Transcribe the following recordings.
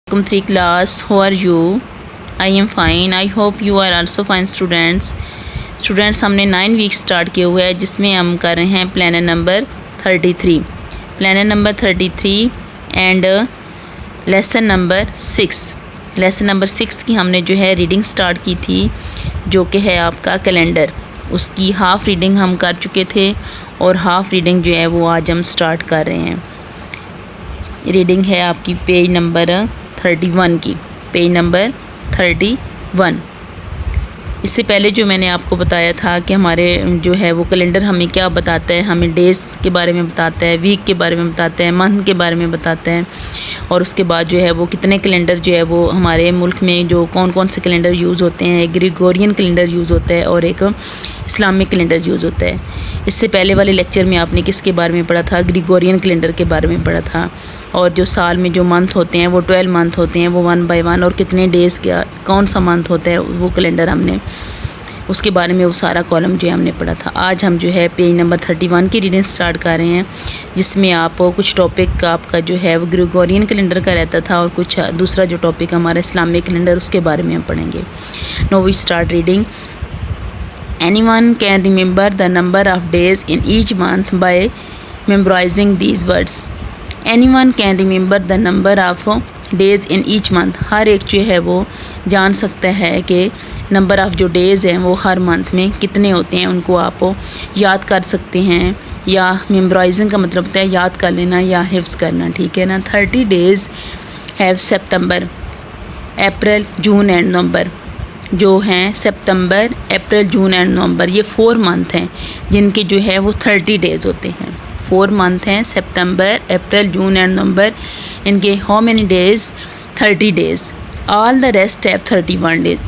Welcome 3 class. How are you? I am fine. I hope you are also fine students. Students हमने 9 week start किए हुए हैं जिसमें हम कर रहे हैं planner number 33 and lesson number 6 की हमने जो है रीडिंग स्टार्ट की थी जो कि है आपका कैलेंडर। उसकी हाफ़ रीडिंग हम कर चुके थे और हाफ़ रीडिंग जो है वो आज हम स्टार्ट कर रहे हैं। रीडिंग है आपकी पेज नंबर 31 की, पेज नंबर 31। इससे पहले जो मैंने आपको बताया था कि हमारे जो है वो कैलेंडर हमें क्या बताता है, हमें डेज़ के बारे में बताता है, वीक के बारे में बताता है, मंथ के बारे में बताता है और उसके बाद जो है वो कितने कैलेंडर जो है वो हमारे मुल्क में जो कौन कौन से कैलेंडर यूज़ होते हैं। ग्रेगोरियन कैलेंडर यूज़ होता है और एक इस्लामिक कैलेंडर यूज़ होता है। इससे पहले वाले लेक्चर में आपने किसके बारे में पढ़ा था? ग्रेगोरियन कैलेंडर के बारे में पढ़ा था। और जो साल में जो मंथ होते हैं वो 12 मंथ होते हैं, वो 1 बाय 1 और कितने डेज़ का कौन सा मंथ होता है वो कैलेंडर हमने उसके बारे में वो सारा कॉलम जो है हमने पढ़ा था। आज हम जो है पेज नंबर 31 की रीडिंग स्टार्ट कर रहे हैं जिसमें आप कुछ टॉपिक का आपका जो है वो ग्रेगोरियन कैलेंडर का रहता था और कुछ दूसरा जो टॉपिक हमारा इस्लामिक कैलेंडर उसके बारे में हम पढ़ेंगे। Now we start reading. Anyone can remember the number of days in each month by memorizing these words. Anyone can remember the number of days in each month. हर एक जो है वो जान सकता है कि नंबर ऑफ़ जो डेज़ हैं वो हर मंथ में कितने होते हैं, उनको आप याद कर सकते हैं। या मेमोराइजिंग का मतलब होता है याद कर लेना या हिफ्ज़ करना, ठीक है ना। 30 days have September, April, June and नवंबर। जो हैं सितंबर, अप्रैल, जून एंड नवंबर, ये 4 मंथ हैं जिनके जो है वो 30 डेज़ होते हैं। 4 मंथ हैं सितंबर, अप्रैल, जून एंड नवंबर। इनके how many days? 30 days. All the rest have 31 days.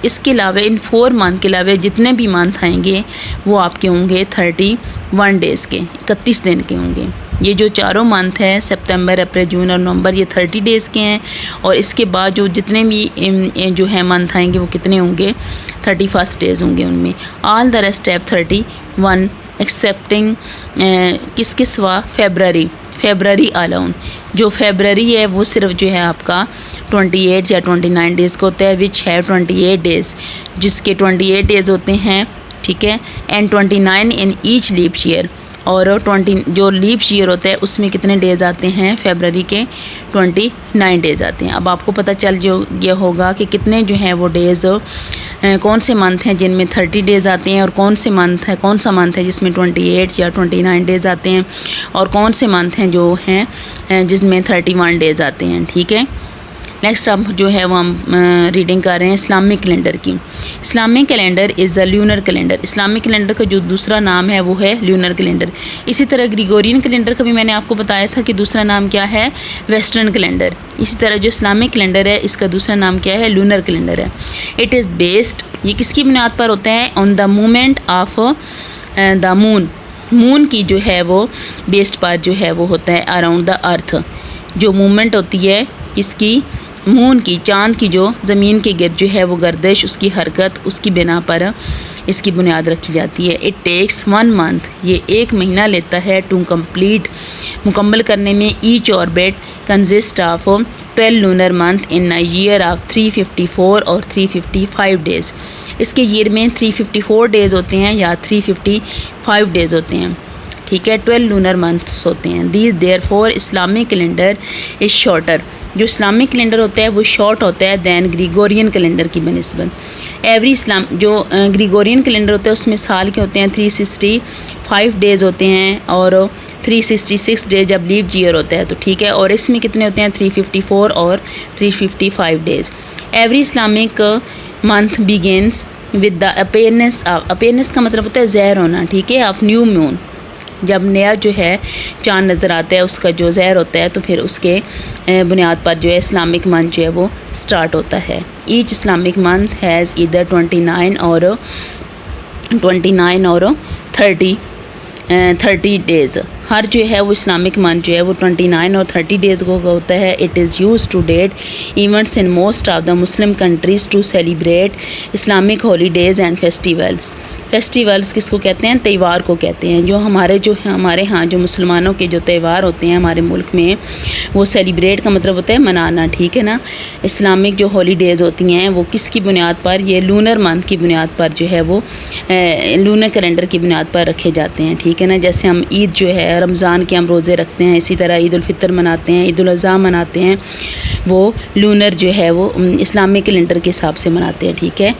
इसके अलावा इन 4 मंथ के अलावा जितने भी मंथ आएंगे वो आपके होंगे 31 डेज़ के, 31 दिन के होंगे। ये जो चारों मंथ हैं सितंबर, अप्रैल, जून और नवंबर, ये 30 डेज़ के हैं। और इसके बाद जो जितने भी जो है मंथ आएंगे वो कितने होंगे? 31 डेज़ होंगे उनमें। All the rest have 31 accepting किसके सिवा? February alone. जो फेबररी है वो सिर्फ जो है आपका 28 या 29 डेज़ का होता है, विच है 28 डेज़, जिसके 28 डेज़ होते हैं, ठीक है। And 29 in each leap year. और 20 जो लीप ईयर होता है उसमें कितने डेज़ आते हैं? फरवरी के 29 डेज़ आते हैं। अब आपको पता चल जो ये होगा कि कितने जो हैं वो डेज़ कौन से मंथ हैं जिनमें 30 डेज़ आते हैं और कौन सा मंथ है जिसमें 28 या 29 डेज़ आते हैं और कौन से मंथ हैं जो हैं जिसमें 31 डेज़ आते हैं, ठीक है। नेक्स्ट अब जो है वो हम रीडिंग कर रहे हैं इस्लामिक कैलेंडर की। Islamic calendar is a lunar calendar. Islamic calendar का जो दूसरा नाम है वो है ल्यूनर कैलेंडर। इसी तरह ग्रेगोरियन कैलेंडर का भी मैंने आपको बताया था कि दूसरा नाम क्या है? Western calendar. इसी तरह जो इस्लामिक कैलेंडर है इसका दूसरा नाम क्या है? ल्यूनर कैलेंडर है। इट इज़ बेस्ड, ये किसकी बुनियाद पर होता है? On the movement of the moon की जो है वो बेस्ड पर जो है वो होता है अराउंड द अर्थ। जो मूवमेंट होती है किसकी? मून की, चाँद की जो ज़मीन के गिर्द जो है वो गर्दिश, उसकी हरकत, उसकी बिना पर इसकी बुनियाद रखी जाती है। इट टेक्स 1 मंथ, ये 1 महीना लेता है टू कंप्लीट, मुकम्मल करने में। Each orbit consist of 12 lunar month in a year of 354 और 355 डेज़। इसके ईयर में 354 डेज़ होते हैं या 355 डेज़ होते हैं, ठीक है। 12 लूनर मंथ्स होते हैं। These therefore Islamic calendar is shorter. जो इस्लामिक कैलेंडर होता है वो शॉर्ट होता है दैन ग्रेगोरियन कैलेंडर की बनिस्बत। एवरी जो ग्रेगोरियन कैलेंडर होता है उसमें साल के होते हैं 365 डेज़ होते हैं और 366 डेज जब लीप ईयर होता है तो, ठीक है। और इसमें कितने होते हैं? 354 और 355 days. Every Islamic month begins with the appearance का मतलब होता है ज़हर होना, ठीक है, ऑफ न्यू मून। जब नया जो है चाँद नज़र आता है उसका जो ज़हर होता है तो फिर उसके बुनियाद पर जो है इस्लामिक मंथ जो है वो स्टार्ट होता है। Each Islamic month has either 29 और 30 डेज़। हर जो है वो इस्लामिक मंथ जो है वो 29 और 30 डेज़ को होता है। It is use to date events in most of the Muslim countries to celebrate Islamic holidays and festivals. Festivals किसको कहते हैं? त्यौहार को कहते हैं। जो हमारे यहाँ जो मुसलमानों के जो त्यौहार होते हैं हमारे मुल्क में, वो सेलिब्रेट का मतलब होता है मनाना, ठीक है ना। इस्लामिक जो हॉलीडेज़ होती हैं वो किसकी बुनियाद पर? ये लूनर मंथ की बुनियाद पर जो है वो लूनर कैलेंडर की बुनियाद पर रखे जाते हैं, ठीक है ना। जैसे हम ईद जो है रमज़ान के हम रोज़े रखते हैं, इसी तरह ईद उल फितर मनाते हैं, ईद उल अज़हा मनाते हैं, वो लूनर जो है वो इस्लामिक कैलेंडर के हिसाब से मनाते हैं, ठीक है।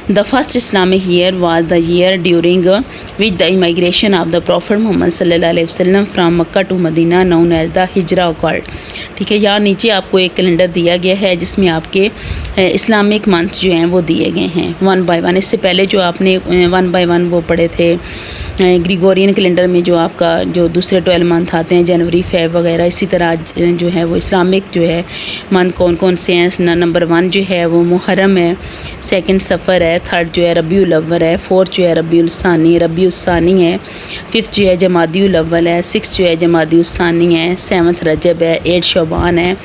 The first Islamic year was the year during which the emigration of the prophet Muhammad सल्लल्लाहु अलैहि वसल्लम from Mecca to Medina known as the Hijra occurred, ठीक है। यहाँ नीचे आपको एक कैलेंडर दिया गया है जिसमें आपके इस्लामिक मंथ जो हैं वो दिए गए हैं 1 बाय 1। इससे पहले जो आपने 1 बाय 1 वो पढ़े थे ग्रिगोरियन कैलेंडर में, जो आपका जो दूसरे 12 मंथ आते हैं जनवरी फेब वगैरह, इसी तरह जो है वो इस्लामिक जो है मंथ कौन कौन से हैं। नंबर 1 जो है वो मुहर्रम है, 2 सफ़र है, 3 जो है रबीउल अव्वल है, 4 जो है रबीउल सानी है, 5 जो है जमादिउल अव्वल है, 6 जो है जमादिउल सानी है, 7 रजब है, 8 शबान है,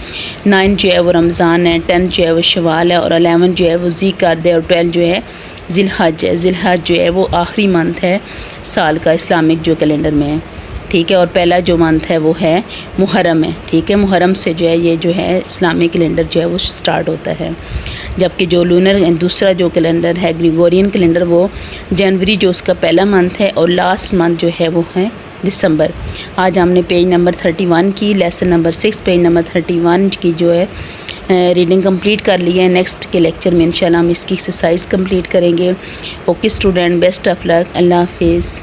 9 जो है वो रमज़ान है, 10 जो है वो शवाल है और 11 जो है वो ज़िलक़अदा है और 12 जो है ज़िलहज है। ज़िलहज जो है वो आखिरी मंथ है साल का इस्लामिक जो कैलेंडर में है, ठीक है। और पहला जो मंथ है वो है मुहर्रम है, ठीक है। मुहर्रम से जो है ये जो है इस्लामिक कैलेंडर जो है वो स्टार्ट होता है। जबकि जो लूनर दूसरा जो कैलेंडर है ग्रिगोरियन कैलेंडर, वो जनवरी जो उसका पहला मंथ है और लास्ट मंथ जो है वो है दिसंबर। आज हमने पेज नंबर 31 की लेसन नंबर 6 पेज नंबर 31 की जो है रीडिंग कंप्लीट कर ली है। नेक्स्ट के लेक्चर में इंशाल्लाह हम इसकी एक्सरसाइज कंप्लीट करेंगे। Okay student, best of luck, अल्लाह हाफिज़।